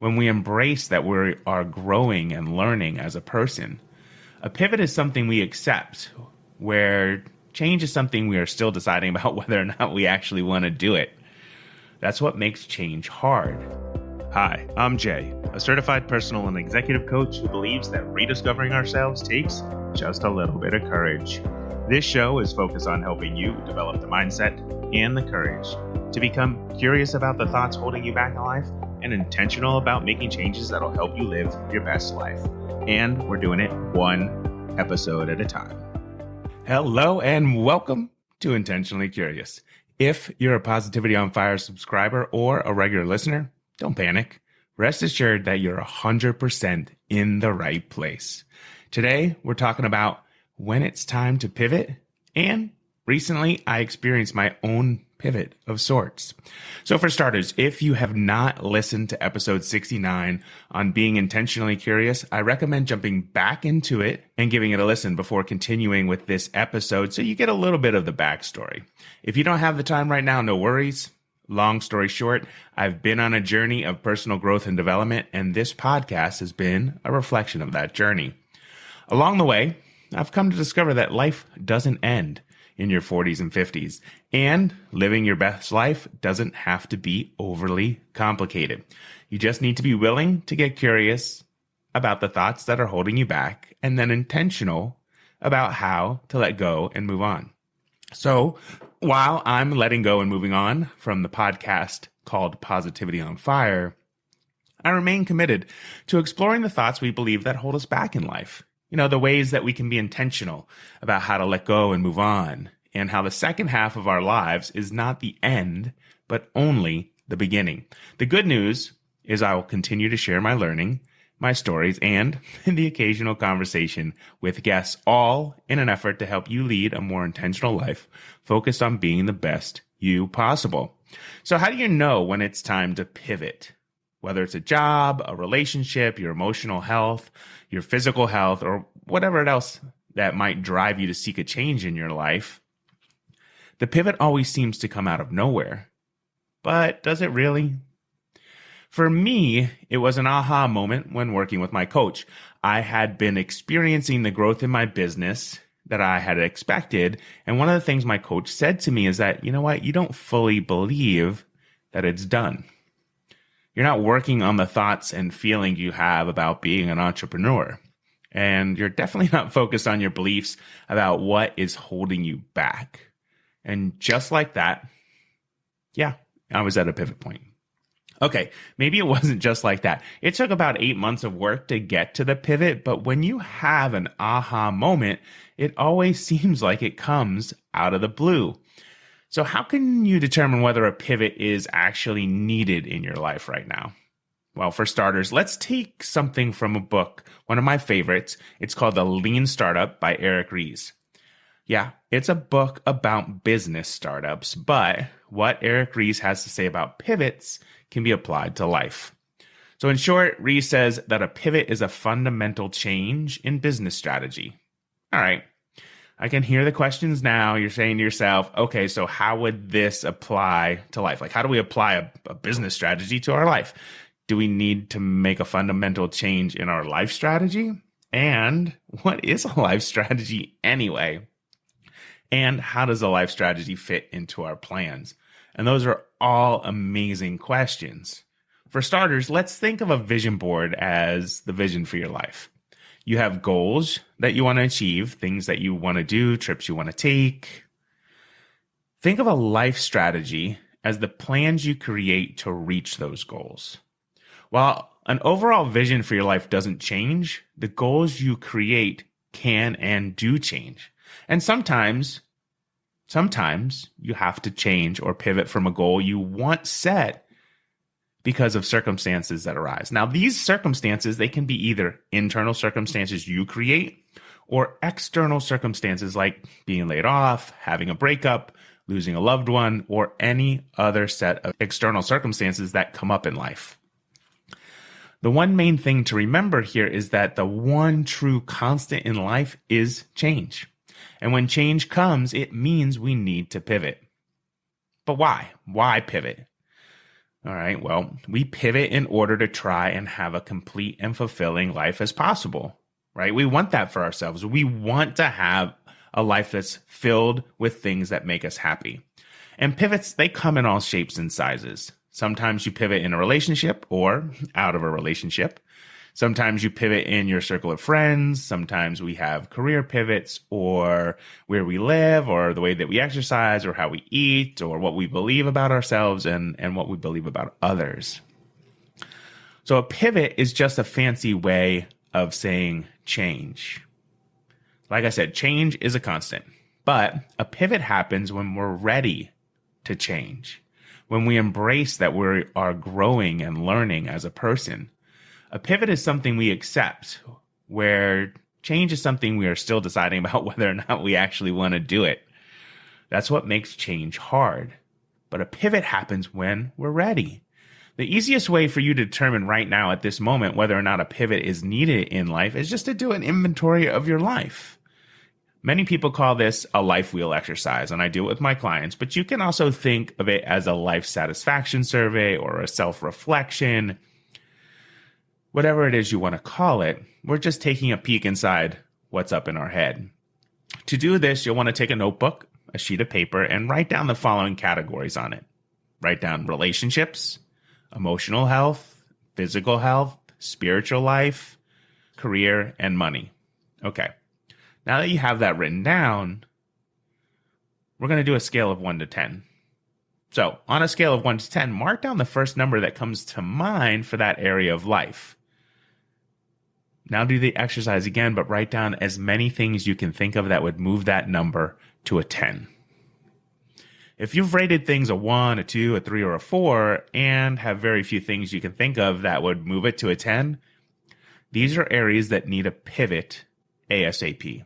when we embrace that we are growing and learning as a person. A pivot is something we accept, where change is something we are still deciding about whether or not we actually want to do it. That's what makes change hard. Hi, I'm Jay, a certified personal and executive coach who believes that rediscovering ourselves takes just a little bit of courage. This show is focused on helping you develop the mindset and the courage to become curious about the thoughts holding you back in life and intentional about making changes that'll help you live your best life. And we're doing it one episode at a time. Hello and welcome to Intentionally Curious. If you're a Positivity on Fire subscriber or a regular listener, don't panic. Rest assured that you're 100% in the right place. Today, we're talking about when it's time to pivot, and recently I experienced my own pivot of sorts. So for starters, if you have not listened to episode 69 on being intentionally curious, I recommend jumping back into it and giving it a listen before continuing with this episode so you get a little bit of the backstory. If you don't have the time right now, no worries. Long story short, I've been on a journey of personal growth and development, and this podcast has been a reflection of that journey. Along the way, I've come to discover that life doesn't end in your 40s and 50s, and living your best life doesn't have to be overly complicated. You just need to be willing to get curious about the thoughts that are holding you back, and then intentional about how to let go and move on. So while I'm letting go and moving on from the podcast called Positivity on Fire, I remain committed to exploring the thoughts we believe that hold us back in life. You know, the ways that we can be intentional about how to let go and move on, and how the second half of our lives is not the end, but only the beginning. The good news is I will continue to share my learning, my stories, and the occasional conversation with guests, all in an effort to help you lead a more intentional life focused on being the best you possible. So how do you know when it's time to pivot? Whether it's a job, a relationship, your emotional health, your physical health, or whatever else that might drive you to seek a change in your life, the pivot always seems to come out of nowhere. But does it really? For me, it was an aha moment when working with my coach. I had been experiencing the growth in my business that I had expected. And one of the things my coach said to me is that, you know what, you don't fully believe that it's done. You're not working on the thoughts and feelings you have about being an entrepreneur. And you're definitely not focused on your beliefs about what is holding you back. And just like that, yeah, I was at a pivot point. Okay, maybe it wasn't just like that. It took about 8 months of work to get to the pivot, but when you have an aha moment, it always seems like it comes out of the blue. So how can you determine whether a pivot is actually needed in your life right now? Well, for starters, let's take something from a book, one of my favorites. It's called The Lean Startup by Eric Ries. Yeah, it's a book about business startups, but what Eric Ries has to say about pivots can be applied to life. So in short, Ries says that a pivot is a fundamental change in business strategy. All right. I can hear the questions now. You're saying to yourself, okay, so how would this apply to life? Like, how do we apply a business strategy to our life? Do we need to make a fundamental change in our life strategy? And what is a life strategy anyway? And how does a life strategy fit into our plans? And those are all amazing questions. For starters, let's think of a vision board as the vision for your life. You have goals that you want to achieve, things that you want to do, trips you want to take. Think of a life strategy as the plans you create to reach those goals. While an overall vision for your life doesn't change, the goals you create can and do change. And sometimes you have to change or pivot from a goal you once set because of circumstances that arise. Now, these circumstances, they can be either internal circumstances you create or external circumstances like being laid off, having a breakup, losing a loved one, or any other set of external circumstances that come up in life. The one main thing to remember here is that the one true constant in life is change. And when change comes, it means we need to pivot. But why? Why pivot? All right, well, we pivot in order to try and have a complete and fulfilling life as possible, right? We want that for ourselves. We want to have a life that's filled with things that make us happy. And pivots, they come in all shapes and sizes. Sometimes you pivot in a relationship or out of a relationship. Sometimes you pivot in your circle of friends. Sometimes we have career pivots or where we live or the way that we exercise or how we eat or what we believe about ourselves and what we believe about others. So a pivot is just a fancy way of saying change. Like I said, change is a constant, but a pivot happens when we're ready to change, when we embrace that we are growing and learning as a person. A pivot is something we accept, where change is something we are still deciding about whether or not we actually want to do it. That's what makes change hard. But a pivot happens when we're ready. The easiest way for you to determine right now at this moment whether or not a pivot is needed in life is just to do an inventory of your life. Many people call this a life wheel exercise, and I do it with my clients, but you can also think of it as a life satisfaction survey or a self-reflection. Whatever it is you want to call it, we're just taking a peek inside what's up in our head. To do this, you'll want to take a notebook, a sheet of paper, and write down the following categories on it. Write down relationships, emotional health, physical health, spiritual life, career, and money. Okay. Now that you have that written down, we're going to do a scale of 1 to 10. So on a scale of 1 to 10, mark down the first number that comes to mind for that area of life. Now do the exercise again, but write down as many things you can think of that would move that number to a 10. If you've rated things a 1, a 2, a 3, or a 4, and have very few things you can think of that would move it to a 10, these are areas that need a pivot ASAP.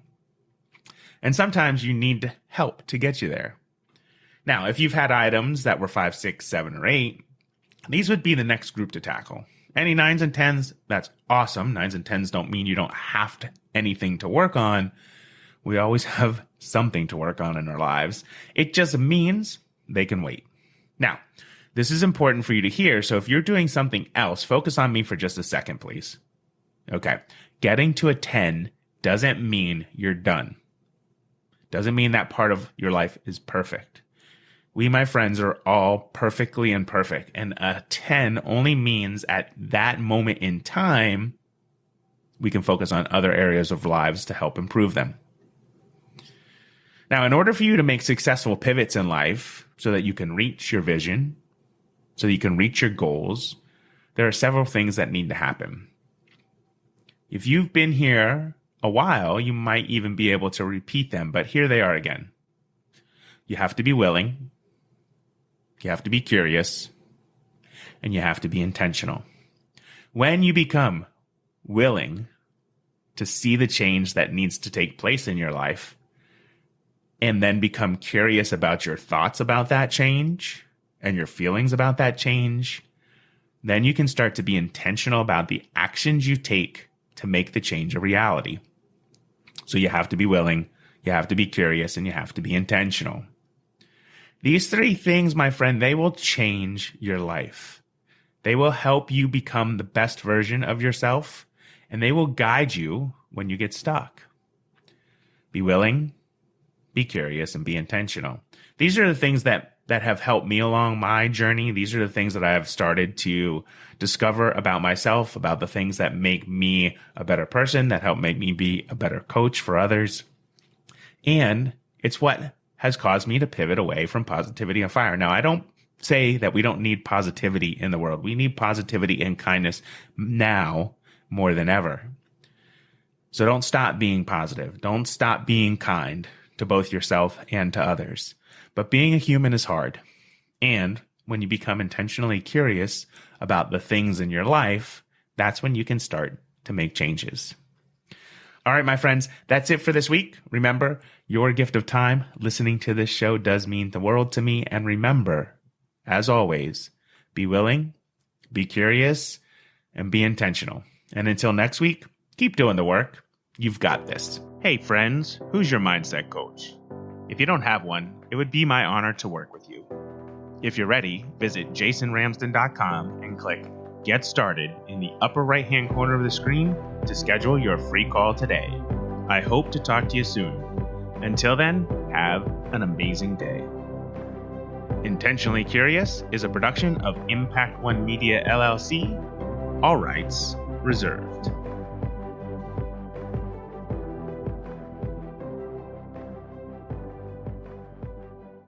And sometimes you need help to get you there. Now, if you've had items that were 5, 6, 7, or 8, these would be the next group to tackle. Any 9s and 10s, that's awesome. 9s and 10s don't mean you don't have anything to work on. We always have something to work on in our lives. It just means they can wait. Now, this is important for you to hear, so if you're doing something else, focus on me for just a second, please. Okay, getting to a 10 doesn't mean you're done. Doesn't mean that part of your life is perfect. We, my friends, are all perfectly imperfect, and a 10 only means at that moment in time, we can focus on other areas of lives to help improve them. Now, in order for you to make successful pivots in life so that you can reach your vision, so that you can reach your goals, there are several things that need to happen. If you've been here a while, you might even be able to repeat them, but here they are again. You have to be willing. You have to be curious, and you have to be intentional. When you become willing to see the change that needs to take place in your life, and then become curious about your thoughts about that change and your feelings about that change, then you can start to be intentional about the actions you take to make the change a reality. So you have to be willing, you have to be curious, and you have to be intentional. These 3 things, my friend, they will change your life. They will help you become the best version of yourself, and they will guide you when you get stuck. Be willing, be curious, and be intentional. These are the things that have helped me along my journey. These are the things that I have started to discover about myself, about the things that make me a better person, that help make me be a better coach for others. And it's what has caused me to pivot away from positivity and fire. Now, I don't say that we don't need positivity in the world. We need positivity and kindness now more than ever. So don't stop being positive. Don't stop being kind to both yourself and to others. But being a human is hard. And when you become intentionally curious about the things in your life, that's when you can start to make changes. All right, my friends, that's it for this week. Remember, your gift of time listening to this show does mean the world to me. And remember, as always, be willing, be curious, and be intentional. And until next week, keep doing the work. You've got this. Hey, friends, who's your mindset coach? If you don't have one, it would be my honor to work with you. If you're ready, visit jasonramsden.com and click Get Started in the upper right-hand corner of the screen to schedule your free call today. I hope to talk to you soon. Until then, have an amazing day. Intentionally Curious is a production of Impact One Media LLC. All rights reserved.